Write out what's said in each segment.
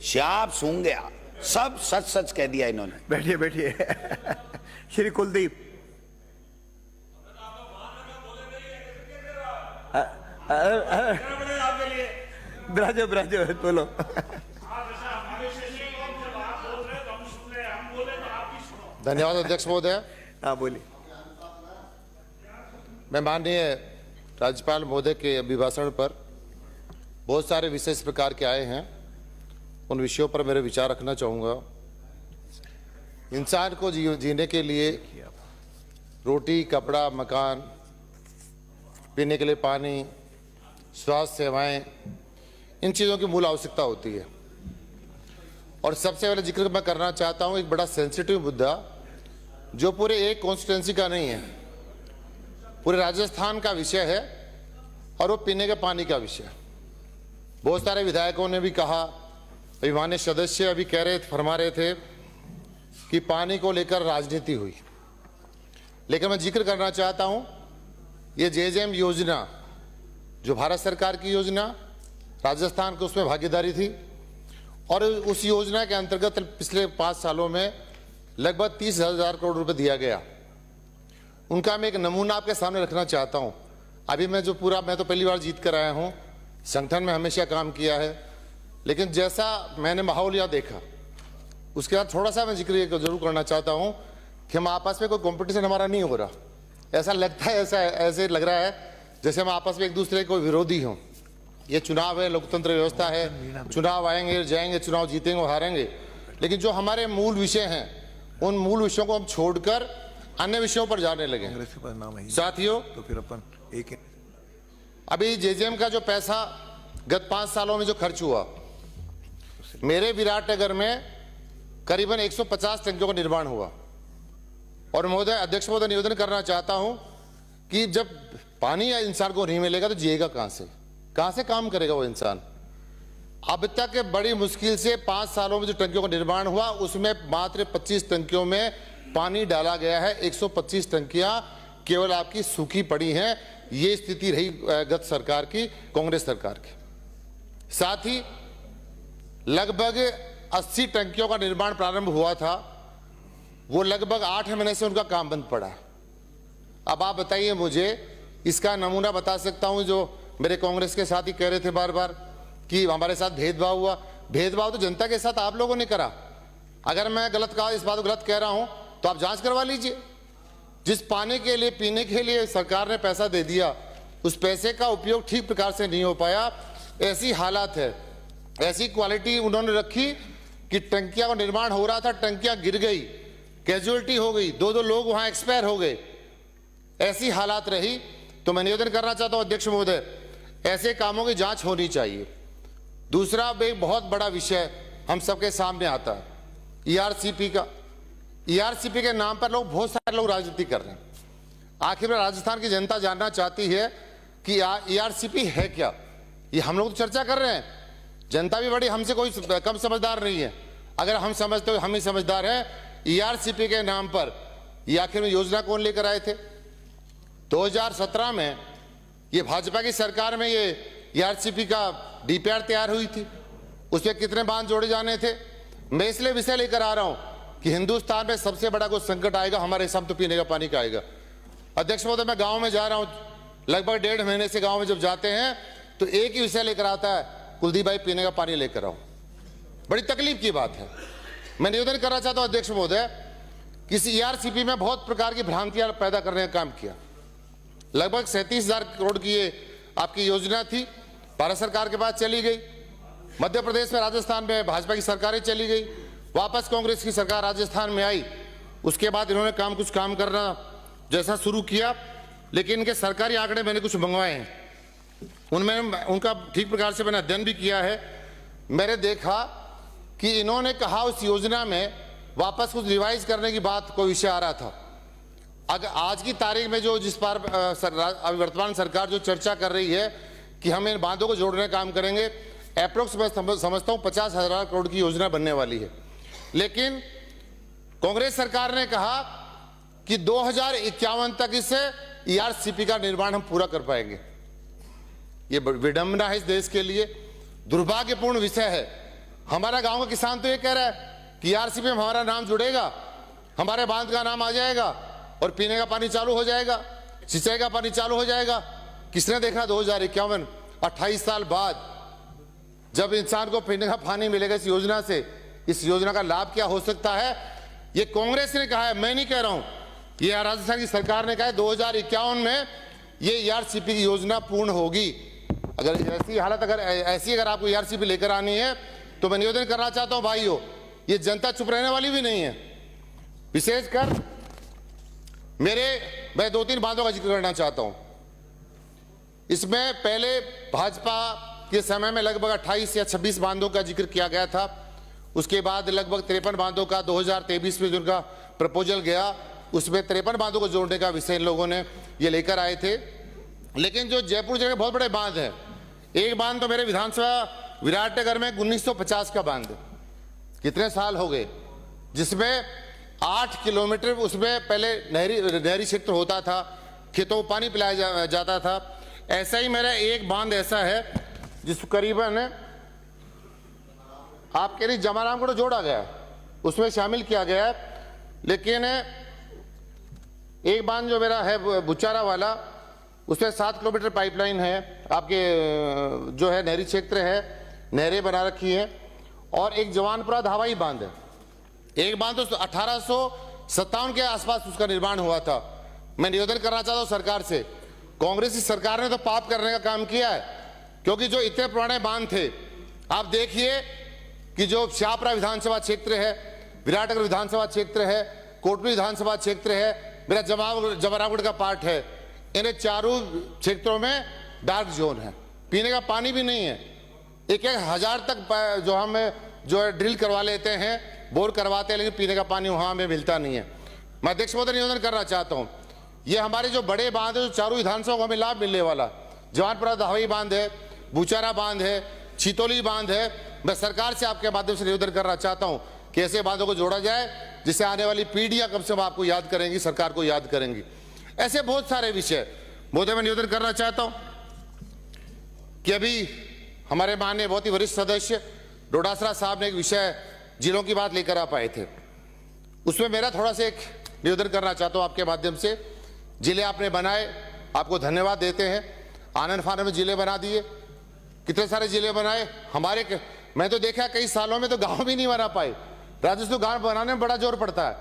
श्याप सूंघ गया, सब सच सच कह दिया इन्होंने। बैठिए बैठिए। श्री कुलदीप। ब्राजो ब्राजो बोलो। धन्यवाद अध्यक्ष महोदय। हाँ बोलिए। मैं माननीय राज्यपाल महोदय के अभिभाषण पर बहुत सारे विषय इस प्रकार के आए हैं, उन विषयों पर मेरे विचार रखना चाहूँगा। इंसान को जीने के लिए रोटी, कपड़ा, मकान, पीने के लिए पानी, स्वास्थ्य सेवाएं, इन चीज़ों की मूल आवश्यकता होती है। और सबसे पहले जिक्र मैं करना चाहता हूँ एक बड़ा सेंसिटिव मुद्दा जो पूरे एक कॉन्स्टिट्यूंसी का नहीं है, पूरे राजस्थान का विषय है, और वो पीने के पानी का विषय। बहुत सारे विधायकों ने भी कहा, अभिमान्य सदस्य अभी कह रहे फरमा रहे थे कि पानी को लेकर राजनीति हुई, लेकिन मैं जिक्र करना चाहता हूं ये जेजेएम योजना जो भारत सरकार की योजना, राजस्थान को उसमें भागीदारी थी, और उस योजना के अंतर्गत पिछले 5 सालों में लगभग 30,000 करोड़ रुपए दिया गया। उनका मैं एक नमूना आपके सामने रखना चाहता हूं। अभी मैं तो पहली बार जीत कर आया हूं, संगठन में हमेशा काम किया है, लेकिन जैसा मैंने माहौल यहाँ देखा उसके बाद थोड़ा सा मैं जिक्र जरूर करना चाहता हूं कि हम आपस में कोई कंपटीशन हमारा नहीं हो रहा। ऐसा लगता है, ऐसे लग रहा है जैसे हम आपस में एक दूसरे के कोई विरोधी हों। ये चुनाव है, लोकतंत्र व्यवस्था है, चुनाव आएंगे जाएंगे, चुनाव जीतेंगे और हारेंगे, लेकिन जो हमारे मूल विषय हैं उन मूल विषयों को हम छोड़कर अन्य विषयों पर जाने लगे। साथियों, तो फिर अपन एक अभी जेजेएम का जो पैसा गत 5 सालों में जो खर्च हुआ, मेरे विराटनगर में करीबन 150 टंकियों का निर्माण हुआ। और महोदय, अध्यक्ष महोदय, निवेदन करना चाहता हूं कि जब पानी या इंसान को नहीं मिलेगा तो जिएगा कहां से काम करेगा वो इंसान। अब तक बड़ी मुश्किल से 5 सालों में जो टंकियों का निर्माण हुआ उसमें मात्र 25 टंकियों में पानी डाला गया है। 125 टंकियां केवल आपकी सूखी पड़ी हैं। ये स्थिति रही गत सरकार की, कांग्रेस सरकार की। साथ ही लगभग 80 टंकियों का निर्माण प्रारंभ हुआ था, वो लगभग 8 महीने से उनका काम बंद पड़ा। अब आप बताइए मुझे, इसका नमूना बता सकता हूं जो मेरे कांग्रेस के साथी कह रहे थे बार बार कि हमारे साथ भेदभाव हुआ। भेदभाव तो जनता के साथ आप लोगों ने करा। अगर मैं गलत कहा, इस बात को गलत कह रहा हूं तो आप जांच करवा लीजिए। जिस पानी के लिए, पीने के लिए सरकार ने पैसा दे दिया, उस पैसे का उपयोग ठीक प्रकार से नहीं हो पाया। ऐसी हालात है, ऐसी क्वालिटी उन्होंने रखी कि टंकियां का निर्माण हो रहा था, टंकियां गिर गई, कैजुअलिटी हो गई, 2 लोग वहां एक्सपायर हो गए। ऐसी हालात रही। तो मैं निवेदन करना चाहता हूं अध्यक्ष महोदय, ऐसे कामों की जांच होनी चाहिए। दूसरा एक बहुत बड़ा विषय हम सबके सामने आता है, ईआरसीपी का। ईआरसीपी के नाम पर बहुत सारे लोग राजनीति कर रहे हैं। आखिर में राजस्थान की जनता जानना चाहती है कि ईआरसीपी है क्या। ये हम लोग तो चर्चा कर रहे हैं, जनता भी बड़ी हमसे कोई कम समझदार नहीं है। अगर हम समझते हो हम ही समझदार हैं। ईआरसीपी के नाम पर ये आखिर में योजना कौन लेकर आए थे? 2017 में ये भाजपा की सरकार में ये ईआरसीपी का डीपीआर तैयार हुई थी। उसमें कितने बांध जोड़े जाने थे? मैं इसलिए विषय लेकर आ रहा हूं कि हिंदुस्तान में सबसे बड़ा कोई संकट आएगा, हमारे सामने तो पीने का पानी का आएगा। अध्यक्ष महोदय, मैं गांव में जा रहा हूं, लगभग 1.5 महीने से गांव में जब जाते हैं तो एक ही विषय लेकर आता है, कुलदीप भाई पीने का पानी लेकर आओ। बड़ी तकलीफ की बात है। मैं निवेदन करना चाहता हूं अध्यक्ष महोदय, किसी ईआरसीपी में बहुत प्रकार की भ्रांतियां पैदा करने का काम किया। लगभग 37,000 करोड़ की ये आपकी योजना थी, भारत सरकार के पास चली गई। मध्य प्रदेश में, राजस्थान में भाजपा की सरकारें चली गई, वापस कांग्रेस की सरकार राजस्थान में आई। उसके बाद इन्होंने कुछ काम करना जैसा शुरू किया, लेकिन इनके सरकारी आंकड़े मैंने कुछ मंगवाए हैं, उनमें उनका ठीक प्रकार से मैंने अध्ययन भी किया है। मैंने देखा कि इन्होंने कहा उस योजना में वापस कुछ रिवाइज करने की बात कोई विषय आ रहा था। अगर आज की तारीख में जो जिस पर वर्तमान सरकार जो चर्चा कर रही है कि हम इन बांधों को जोड़ने का काम करेंगे, अप्रोक्स मैं समझता हूं 50,000 करोड़ की योजना बनने वाली है। लेकिन कांग्रेस सरकार ने कहा कि 2051 तक इससे ईआरसीपी का निर्माण हम पूरा कर पाएंगे। ये विडंबना है इस देश के लिए, दुर्भाग्यपूर्ण विषय है हमारा गांव का किसान तो ये कह रहा है कि आरसीपी में हमारा नाम जुड़ेगा, हमारे बांध का नाम आ जाएगा और पीने का पानी चालू हो जाएगा, सिंचाई का पानी चालू हो जाएगा। किसने देखा 2051 28 साल बाद जब इंसान को पीने का पानी मिलेगा इस योजना से, इस योजना का लाभ क्या हो सकता है? ये कांग्रेस ने कहा है, मैं नहीं कह रहा हूं, ये राजस्थान की सरकार ने कहा है 2051 में ये ईआरसीपी की योजना पूर्ण होगी। अगर ऐसी हालत अगर आपको ईआरसीपी लेकर आनी है तो मैं निवेदन करना चाहता हूं भाइयों, ये जनता चुप रहने वाली भी नहीं है। विशेषकर मैं 2-3 बातों का जिक्र करना चाहता हूं। इसमें पहले भाजपा के समय में लगभग 28 या 26 बांधों का जिक्र किया गया था। उसके बाद लगभग 53 बांधों का 2023 में जिनका प्रपोजल गया उसमें 53 बांधों को जोड़ने का विषय इन लोगों ने ये लेकर आए थे। लेकिन जो जयपुर जिले के बहुत बड़े बांध हैं, एक बांध तो मेरे विधानसभा विराटनगर में 1950 का बांध, कितने साल हो गए, जिसमें 8 किलोमीटर उसमें पहले नहरी क्षेत्र होता था, खेतों को पानी पिलाया जाता था। ऐसा ही मेरा एक बांध ऐसा है जिस करीबन आपके लिए जमाराम को तो जोड़ा गया, उसमें शामिल किया गया है। लेकिन एक बांध जो मेरा है बुचारा वाला, उसमें 7 किलोमीटर पाइपलाइन है, आपके जो है नहरी क्षेत्र है, नहरें बना रखी हैं। और एक जवानपुरा धावाई बांध है, एक बांध तो 1857 के आसपास उसका निर्माण हुआ था। मैं निवेदन करना चाहता हूं सरकार से, कांग्रेस की सरकार ने तो पाप करने का काम किया है, क्योंकि जो इतने पुराने बांध थे, आप देखिए कि जो शाहपुरा विधानसभा क्षेत्र है, विराटनगर विधानसभा क्षेत्र है, कोटपुर विधानसभा क्षेत्र है, मेरा जमारागढ़ का पार्ट है, इन्हें चारों क्षेत्रों में डार्क जोन है, पीने का पानी भी नहीं है। 1,000 तक जो हम जो है ड्रिल करवा लेते हैं, बोर करवाते हैं, लेकिन पीने का पानी वहां हमें मिलता नहीं है। मैं अध्यक्ष महोदय निवेदन करना चाहता हूं, ये हमारे जो बड़े बांध है, जो चारों विधानसभा को हमें लाभ मिलने वाला, जवानपुरा धावाई बांध है, बुचारा बांध है, छितौली बांध है, मैं सरकार से आपके माध्यम से निवेदन करना चाहता हूं कि ऐसे बांधों को जोड़ा जाए जिससे आने वाली पीढ़ियां कम से कम आपको याद करेंगी, सरकार को याद करेंगी। ऐसे बहुत सारे विषय महोदय मैं निवेदन करना चाहता हूं कि अभी हमारे माननीय बहुत ही वरिष्ठ सदस्य डोडासरा साहब ने एक विषय जिलों की बात लेकर आप आए थे, उसमें मेरा थोड़ा सा एक निवेदन करना चाहता हूं आपके माध्यम से। जिले आपने बनाए, आपको धन्यवाद देते हैं। आनंद फानन में जिले बना दिए, कितने सारे जिले बनाए हमारे। मैं तो देखा कई सालों में तो गांव भी नहीं बना पाए, राजस्थान गांव बनाने में बड़ा जोर पड़ता है,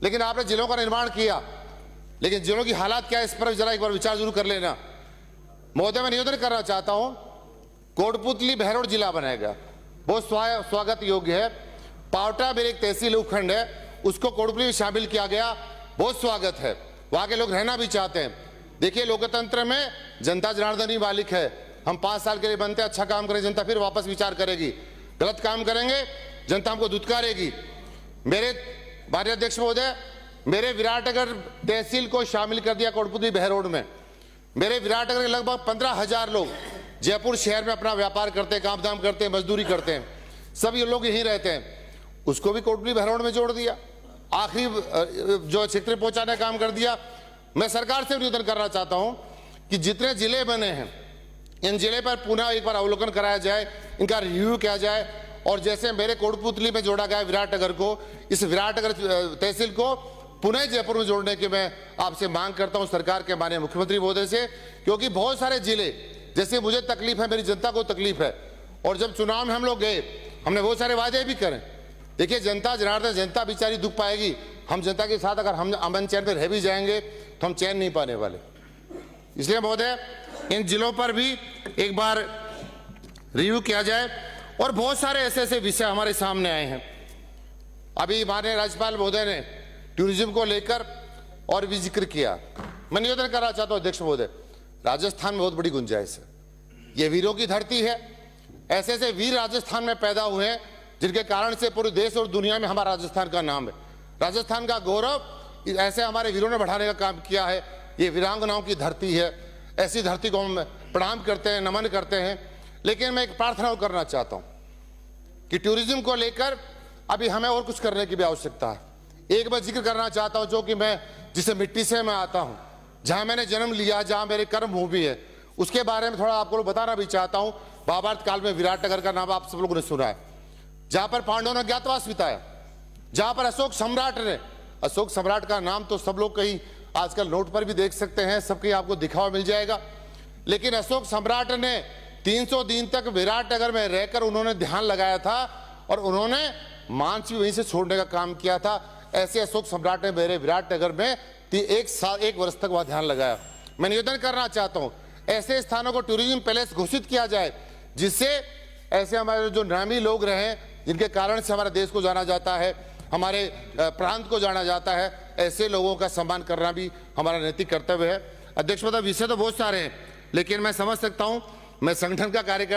लेकिन आपने जिलों का निर्माण किया। लेकिन जिलों की हालात क्या है, इस पर जरा एक बार विचार जरूर कर लेना। महोदय मैं निवेदन करना चाहता हूं, कोटपुतली बहरोड जिला बनाएगा, बहुत स्वागत योग्य है। पावटा मेरे एक तहसील उपखंड है, उसको कोटपुतली में शामिल किया गया, बहुत स्वागत है, वहां के लोग रहना भी चाहते हैं। देखिए लोकतंत्र में जनता जनार्दन ही मालिक है। हम 5 साल के लिए बनते, अच्छा काम करें, जनता फिर वापस विचार करेगी, गलत काम करेंगे जनता हमको धुतकारेगी। मेरे माननीय अध्यक्ष महोदय, मेरे विराटनगर तहसील को शामिल कर दिया कोटपुतली बहरोड में। मेरे विराटनगर के लगभग 15,000 लोग जयपुर शहर में अपना व्यापार करते हैं, काम धाम करते हैं, मजदूरी करते हैं, सभी लोग यहीं रहते हैं, उसको भी कोटपुतली बहरोड में जोड़ दिया, आखिरी जो क्षेत्र पहुंचाने का काम कर दिया। मैं सरकार से निवेदन करना चाहता हूं कि जितने जिले बने हैं, इन जिले पर पुनः एक बार अवलोकन कराया जाए, इनका रिव्यू किया जाए। और जैसे मेरे कोटपुतली में जोड़ा गया विराटनगर को, इस विराटनगर तहसील को पुनः जयपुर में जोड़ने की मैं आपसे मांग करता हूं सरकार के माननीय मुख्यमंत्री महोदय से, क्योंकि बहुत सारे जिले, जैसे मुझे तकलीफ है, मेरी जनता को तकलीफ है, और जब चुनाव में हम लोग गए, हमने बहुत सारे वादे भी करे। देखिए जनता जनार्दन, जनता बेचारी दुख पाएगी, हम जनता के साथ अगर हम अमन चैन पर रह भी जाएंगे तो हम चैन नहीं पाने वाले। इसलिए महोदय इन जिलों पर भी एक बार रिव्यू किया जाए। और बहुत सारे ऐसे ऐसे विषय हमारे सामने आए हैं। अभी माननीय राज्यपाल महोदय ने टूरिज्म को लेकर और भी जिक्र किया। मैं निवेदन करना चाहता हूं अध्यक्ष महोदय, राजस्थान में बहुत बड़ी गुंजाइश है, ये वीरों की धरती है। ऐसे ऐसे वीर राजस्थान में पैदा हुए हैं जिनके कारण से पूरे देश और दुनिया में हमारा राजस्थान का नाम है, राजस्थान का गौरव ऐसे हमारे वीरों ने बढ़ाने का काम किया है। ये वीरांगनाओं की धरती है, ऐसी धरती को हम प्रणाम करते हैं, नमन करते हैं। लेकिन मैं एक प्रार्थना करना चाहता हूं कि टूरिज्म को लेकर अभी हमें और कुछ करने की भी आवश्यकता है। एक बार जिक्र करना चाहता हूं, जो कि मैं जिस मिट्टी से मैं आता हूं, जहां मैंने जन्म लिया, जहां मेरे कर्म भूमि है, उसके बारे में थोड़ा आपको बताना भी चाहता हूं। महाभारत काल में विराटनगर का नाम आप सब लोगों ने सुना है। जहां पर पांडवों ने ज्ञातवास बिताया, जहां पर अशोक सम्राट का नाम तो सब लोग कहीं आजकल नोट पर भी देख सकते हैं, सबके आपको दिखावा मिल जाएगा। लेकिन अशोक सम्राट ने 300 दिन तक विराटनगर में रहकर उन्होंने ध्यान लगाया था और उन्होंने मांस भी वहीं से छोड़ने का काम किया था। ऐसे अशोक सम्राट ने मेरे विराटनगर में 1 वर्ष तक वहां ध्यान लगाया। मैं निवेदन करना चाहता हूं ऐसे स्थानों को टूरिज्म पैलेस घोषित किया जाए, जिससे ऐसे हमारे जो नामी लोग रहे, जिनके कारण से हमारे देश को जाना जाता है, हमारे प्रांत को जाना जाता है, ऐसे लोगों का सम्मान करना भी हमारा नैतिक कर्तव्य है। अध्यक्ष महोदय, विषय तो बहुत सारे हैं, लेकिन मैं समझ सकता हूं, मैं संगठन का कार्यकर्ता